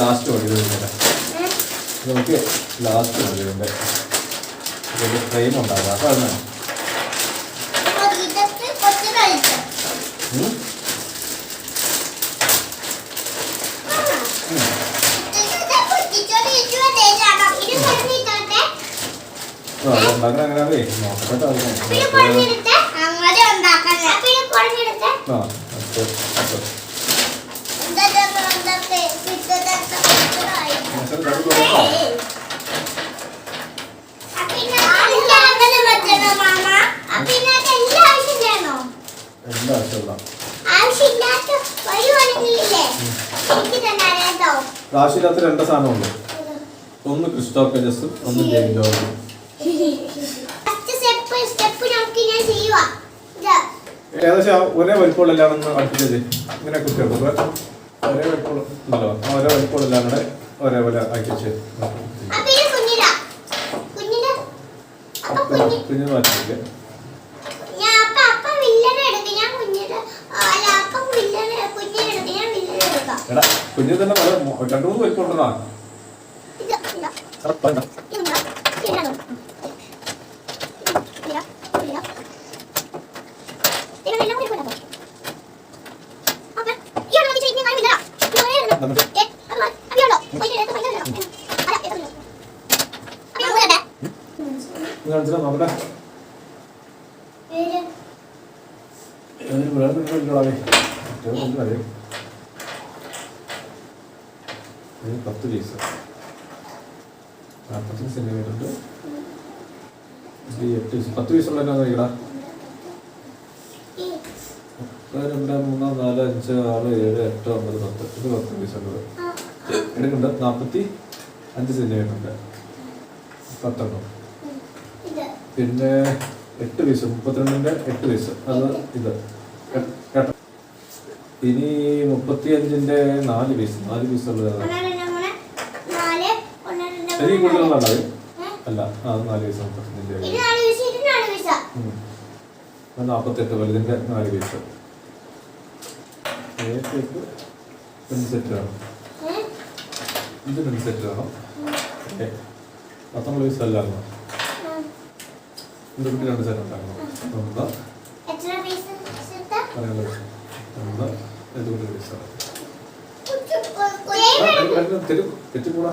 Last മതി നമുക്ക് last മതി ഫ്രെയിം ഉണ്ടാകാം അപ്പൊ അതിനാണ് അങ്ങനെ ആവശ്യമില്ലാത്ത രണ്ട് സാധനമുള്ളൂ. ഒന്ന് ക്രിസ്റ്റോപ്പേജസും ഒന്ന് ജെയിൻ ജോർജും. ഏകദേശം ഒരേ വലിപ്പമുള്ളതാണെന്ന് അടുപ്പിച്ചത് ഇങ്ങനെ കുട്ടികൾ ഒരേ വലിപ്പമുള്ളല്ലോ ഓരോ വലിപ്പമുള്ളതാണ് കൂടെ ഒരേപോലെ ആക്കി വെച്ച് കുഞ്ഞു മാറ്റില്ല. എടാ കുഞ്ഞു തന്നെ രണ്ടു മൂന്ന് വലിപ്പമുണ്ടോ? നോക്കട്ടെ പത്ത് പീസ് 40 സെന്റിമീറ്റർ ഉണ്ട്. 8 പീസ് 10 പീസ് ഉള്ള എന്നാ കഴിക്കടാ? 1 2 3 4 5 6 7 8 9 10 ഇത് 10 പീസ് ഉണ്ട്. എടുക്കണ്ട 45 സെന്റിമീറ്റർ ഉണ്ട് 10 എണ്ണം. പിന്നെ 8 പീസ് 32ന്റെ 8 പീസ് അത് ഇത് കേട്ടോ. ഇനി 35ന്റെ 4 പീസ് ഉള്ളത് ശരി കൂടുതലുള്ളത് അല്ല അത് 4 പീസ് 35ന്റെ 48 വലുതിന്റെ 4 പീസ് 2 സെറ്റ് വേണം. ഇത് 2 സെറ്റ് വേണം. 19 പീസ് അല്ല ഇത് 2 സെറ്റ് ഉണ്ടാക്കണം. തെറ്റിക്കൂടാ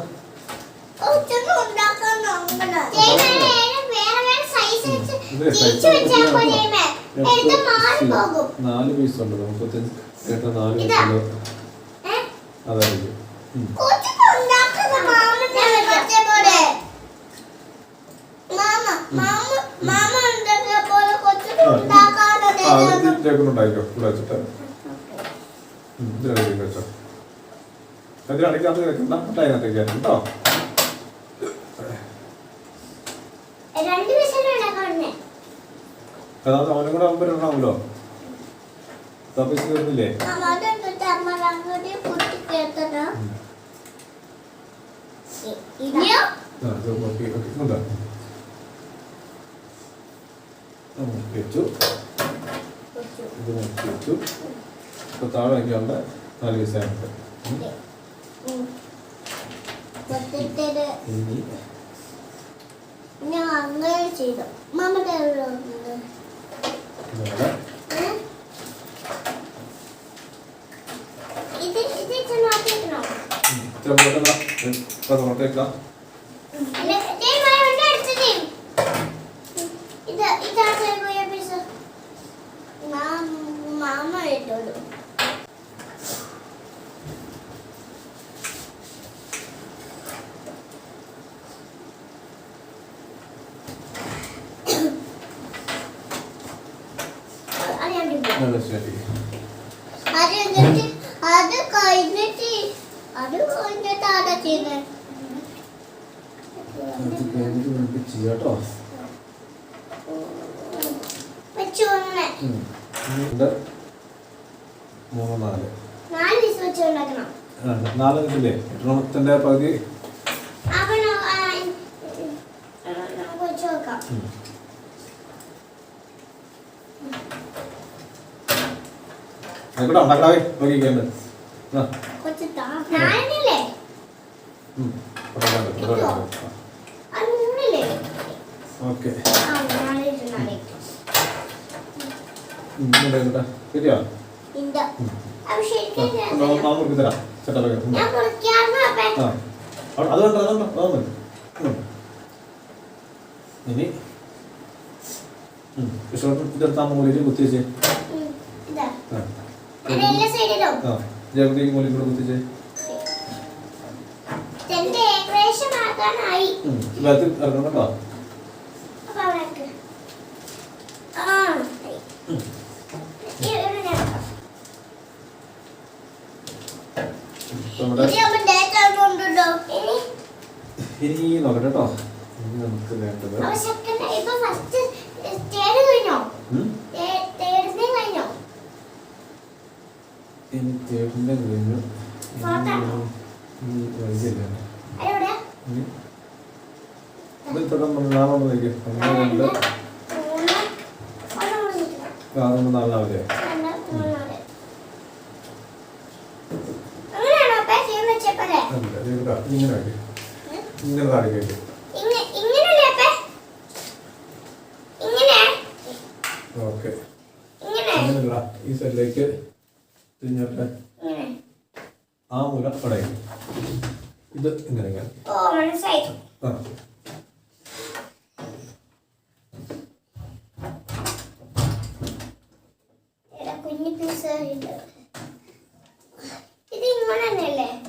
നാല് പീസ് ഉണ്ട്. 35 4 പീസ് അതായിരിക്കും. ഉണ്ടായിക്കോ ഇവിടെ വെച്ചിട്ട് ഇതിനകത്തേക്ക് വെച്ചോ. അതിനകത്ത് വെക്കണ്ട അതിനകത്തേക്ക് കേട്ടോ. അതായത് അവനും കൂടെ ആകുമ്പോൾ ഉണ്ടാവുമല്ലോ. പൈസ വരുന്നില്ലേ? വെച്ചു ഇത് നോക്കി വെച്ചു. ഇപ്പൊ താഴെ വയ്ക്കാനുള്ള 4 പീസായിട്ട് നോട്ടേക്കാം. ചെയ്യാട്ടോ. 3 4 4 കിട്ടില്ലേ? 8 പകുതി ആയിക്കോട്ടെ ഉണ്ടാക്കാവേ നോക്കിക്കണ്ട് ഓക്കെ ശരിയാ നമുക്ക് തരാം ചേട്ടാ അതുകൊണ്ട് ഇനി ഇതെടുത്താൽ മൂലയിൽ കുത്തി വെച്ചേ ജഗതിക്ക് മൂലയിൽ കൂടെ കുത്തിച്ചേ ഇറങ്ങണം കേട്ടോ ഇനി നോക്കട്ടെ കേട്ടോ ഇനി നമുക്ക് വേണ്ടത് ഇനി തേടിന്റെ കഴിഞ്ഞു നാലാവില്ലേ ഇങ്ങനെ ഇങ്ങനെ താഴേക്ക് ഓക്കെ അങ്ങനെയല്ല ഈ സൈഡിലേക്ക് തിരിഞ്ഞോട്ടെ ആ മൂല പടയും ഇത് ഇങ്ങനെ ഇങ്ങനെ ആ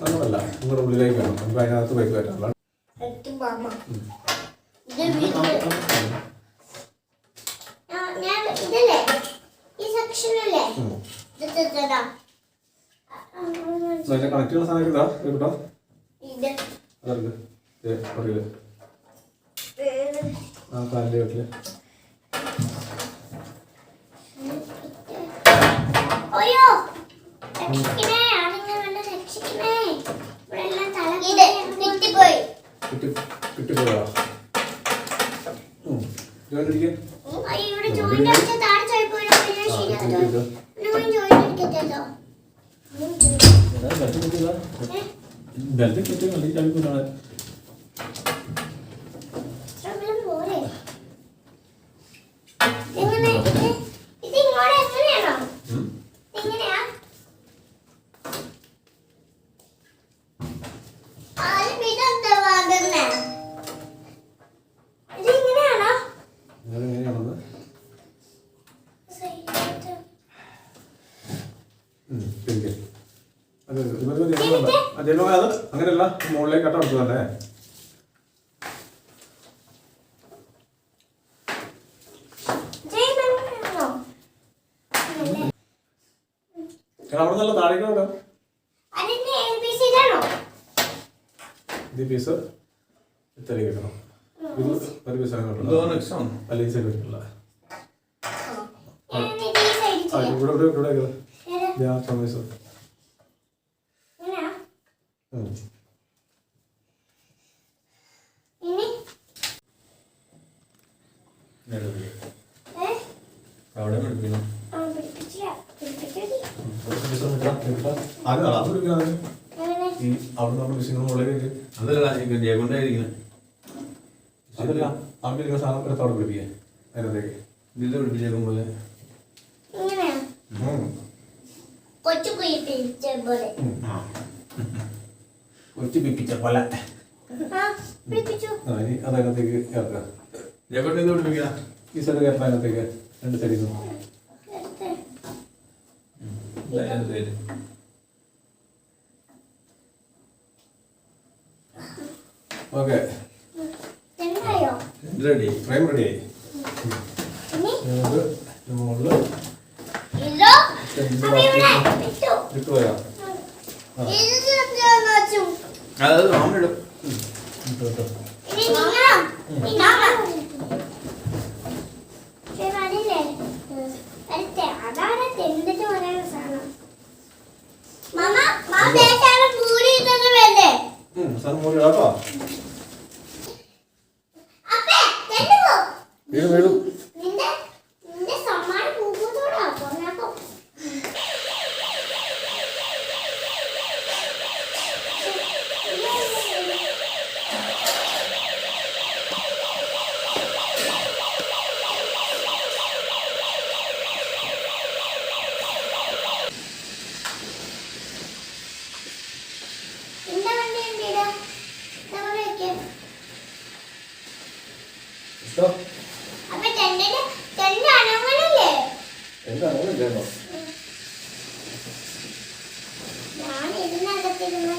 അങ്ങനല്ല നിങ്ങളുടെ ഉള്ളിലേക്ക് വേണം നമുക്ക് അതിനകത്ത് പൈപ്പ് കയറ്റാനുള്ള കണക്റ്റുള്ള സാധനം ഇതാ കേട്ടോ അതർക്ക് പറയില്ല ആ കാലിൻ്റെ വീട്ടില് കിട്ടിപ്പോയോ ബെൽറ്റ് കിട്ടി അല്ലെങ്കിൽ ചളിക്കൂലാണ് അങ്ങനെയല്ല മുകളിലേക്ക് കട്ട എടുത്തു തന്നെ അവിടെ നല്ല താഴേക്ക് ഇത് പീസ് ഇത്രയും കിട്ടണം ഇത് ഒരു പീസ് അല്ലെങ്കിൽ സൈഡ് വെക്കില്ല ഇവിടെ ഇവിടെ ഇവിടെ ചോമീസ് അവിടെ പഠിപ്പിക്കണം ഈ അവിടെ നമ്മൾ വിഷയങ്ങൾ മുകളിലേക്ക് അതല്ല ജയകൊണ്ടായിരിക്കണം അതല്ല അവിടെ ഇരിക്കുന്ന സാധനം എടുത്ത് അവിടെ പിടിപ്പിക്കാൻ അതിനകത്തേക്ക് ഇതിൽ പിടിപ്പിച്ചേക്കും പോലെ കൊച്ചു പിപ്പിച്ച പോലെ ഇനി അതതിനകത്തേക്ക് ഇറക്കാം ജയകൊണ്ട് ഇത് പിടിപ്പിക്കാം ഈ സൈഡ് കയറണം അതിനകത്തേക്ക് രണ്ട് സൈഡിൽ നിന്നും ഓക്കെ റെഡി ഫ്രെയിം റെഡി മുകളിൽ ഇട്ടുപോയാ അത് നമ്മളിടും വീടും വീടും എന്താ അങ്ങനെ കേട്ടോ ഞാൻ ഇതിനകത്തിരുന്ന്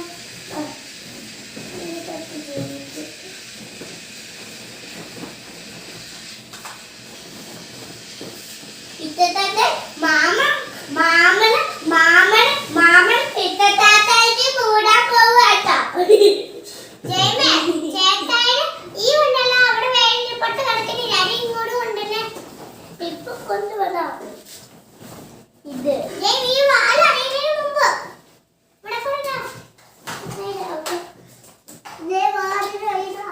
ഇത്തത്തെ മാമൻ ഇത്തത്താത്തായിട്ട് കൂടാൻ പോവാട്ടോ. ചേട്ടായി ഈ ഉണ്ടല്ലോ അവിടെ വേണ്ടപ്പെട്ട് കിടക്കുന്നില്ല, അത് ഇങ്ങോട്ട് കൊണ്ടുവന്നെ ഇപ്പൊ കൊണ്ടുവന്നോ. ഇത് ഈ വാല അറിയുന്നതിന് മുമ്പ് ഇവിടെ കൊണ്ടാ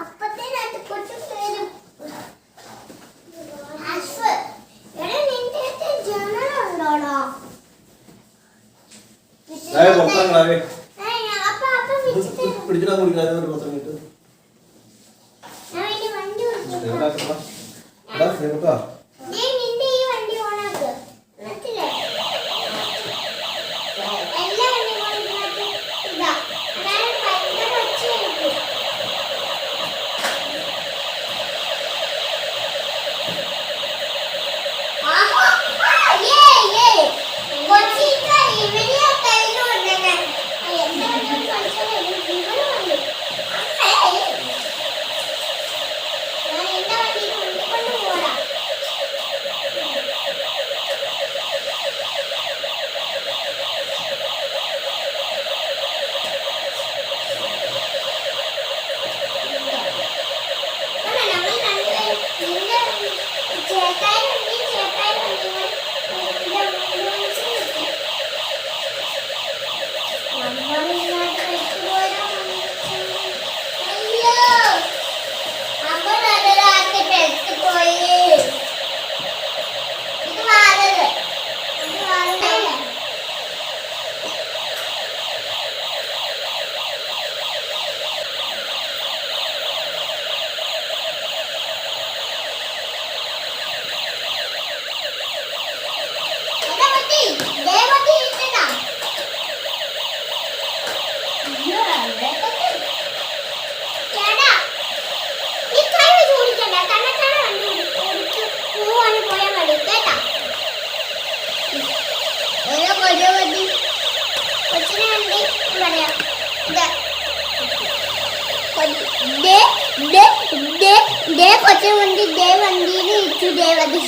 അപ്പത്തേനകത്ത് കൊണ്ടു വരും. നിന്റെ ജനലുണ്ടോടോ? പിടിച്ചിട്ടാ കുടിക്കാതെ പത്രം കിട്ടും. കൊച്ചു വണ്ടി ദേ വണ്ടിയിൽ ഇച്ചു ദേവതി